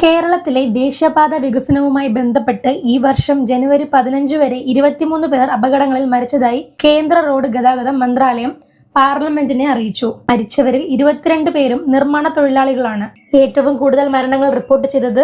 കേരളത്തിലെ ദേശീയപാത വികസനവുമായി ബന്ധപ്പെട്ട് ഈ വർഷം ജനുവരി 15 വരെ 23 പേർ അപകടങ്ങളിൽ മരിച്ചതായി കേന്ദ്ര റോഡ് ഗതാഗത മന്ത്രാലയം പാർലമെന്റിനെ അറിയിച്ചു. മരിച്ചവരിൽ 22 പേരും നിർമ്മാണ തൊഴിലാളികളാണ്. ഏറ്റവും കൂടുതൽ മരണങ്ങൾ റിപ്പോർട്ട് ചെയ്തത്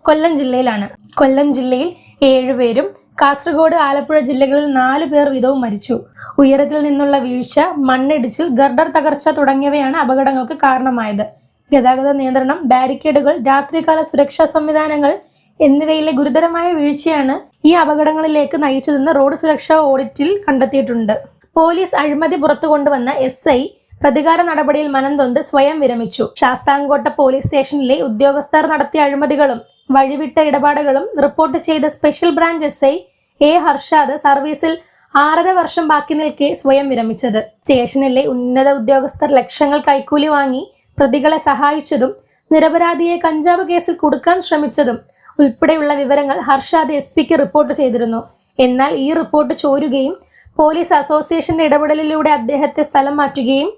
കൊല്ലം ജില്ലയിലാണ്. കൊല്ലം ജില്ലയിൽ 7 പേരും കാസർഗോഡ്, ആലപ്പുഴ ജില്ലകളിൽ 4 പേർ വീതവും മരിച്ചു. ഉയരത്തിൽ നിന്നുള്ള വീഴ്ച, മണ്ണിടിച്ചിൽ, ഗർഡർ തകർച്ച തുടങ്ങിയവയാണ് അപകടങ്ങൾക്ക് കാരണമായത്. ഗതാഗത നിയന്ത്രണം, ബാരിക്കേഡുകൾ, രാത്രികാല സുരക്ഷാ സംവിധാനങ്ങൾ എന്നിവയിലെ ഗുരുതരമായ വീഴ്ചയാണ് ഈ അപകടങ്ങളിലേക്ക് നയിച്ചതെന്ന് റോഡ് സുരക്ഷാ ഓഡിറ്റിൽ കണ്ടെത്തിയിട്ടുണ്ട്. പോലീസ് അഴിമതി പുറത്തു കൊണ്ടുവന്ന SI പ്രതികാര നടപടിയിൽ മനംനൊന്ത് സ്വയം വിരമിച്ചു. ശാസ്താംകോട്ട പോലീസ് സ്റ്റേഷനിലെ ഉദ്യോഗസ്ഥർ നടത്തിയ അഴിമതികളും വഴിവിട്ട ഇടപാടുകളും റിപ്പോർട്ട് ചെയ്ത special branch SI A Harshad സർവീസിൽ 6.5 വർഷം ബാക്കി നിൽക്കെ സ്വയം വിരമിച്ചത്. സ്റ്റേഷനിലെ ഉന്നത ഉദ്യോഗസ്ഥർ ലക്ഷങ്ങൾ കൈക്കൂലി വാങ്ങി പ്രതികളെ സഹായിച്ചതും നിരപരാധിയെ കഞ്ചാവ് കേസിൽ കുടുക്കാൻ ശ്രമിച്ചതും ഉൾപ്പെടെയുള്ള വിവരങ്ങൾ ഹർഷാദ് SP-ക്ക് റിപ്പോർട്ട് ചെയ്തിരുന്നു. എന്നാൽ ഈ റിപ്പോർട്ട് ചോരുകയും പോലീസ് അസോസിയേഷന്റെ ഇടപെടലിലൂടെ അദ്ദേഹത്തെ സ്ഥലം മാറ്റുകയും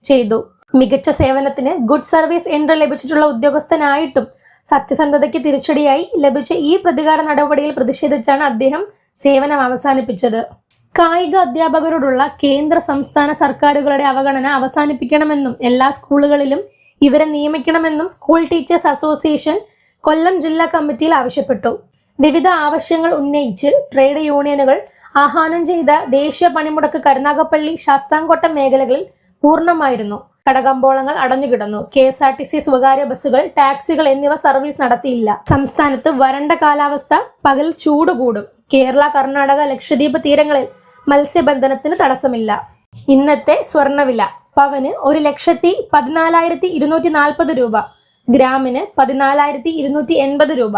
ചെയ്തു. മികച്ച സേവനത്തിന് ഗുഡ് സർവീസ് എൻട്രി ലഭിച്ചിട്ടുള്ള ഉദ്യോഗസ്ഥനായിട്ടും സത്യസന്ധതയ്ക്ക് തിരിച്ചടിയായി ലഭിച്ച ഈ പ്രതികാര നടപടിയിൽ പ്രതിഷേധിച്ചാണ് അദ്ദേഹം സേവനം അവസാനിപ്പിച്ചത്. കായിക അധ്യാപകരോടുള്ള കേന്ദ്ര സംസ്ഥാന സർക്കാരുകളുടെ അവഗണന അവസാനിപ്പിക്കണമെന്നും എല്ലാ സ്കൂളുകളിലും ഇവരെ നിയമിക്കണമെന്നും സ്കൂൾ ടീച്ചേഴ്സ് അസോസിയേഷൻ കൊല്ലം ജില്ലാ കമ്മിറ്റിയിൽ ആവശ്യപ്പെട്ടു. വിവിധ ആവശ്യങ്ങൾ ഉന്നയിച്ച് ട്രേഡ് യൂണിയനുകൾ ആഹ്വാനം ചെയ്ത ദേശീയ പണിമുടക്ക് കരുനാഗപ്പള്ളി, ശാസ്താംകോട്ട മേഖലകളിൽ പൂർണ്ണമായിരുന്നു. കടകമ്പോളങ്ങൾ അടഞ്ഞുകിടന്നു. KSRTC, സ്വകാര്യ ബസ്സുകൾ, ടാക്സികൾ എന്നിവ സർവീസ് നടത്തിയില്ല. സംസ്ഥാനത്ത് വരണ്ട കാലാവസ്ഥ, പകൽ ചൂട് കൂടും. കേരള, കർണാടക, ലക്ഷദ്വീപ് തീരങ്ങളിൽ മത്സ്യബന്ധനത്തിന് തടസ്സമില്ല. ഇന്നത്തെ സ്വർണ്ണവില: പവന് 1,14,240 രൂപ, ഗ്രാമിന് 14,280 രൂപ.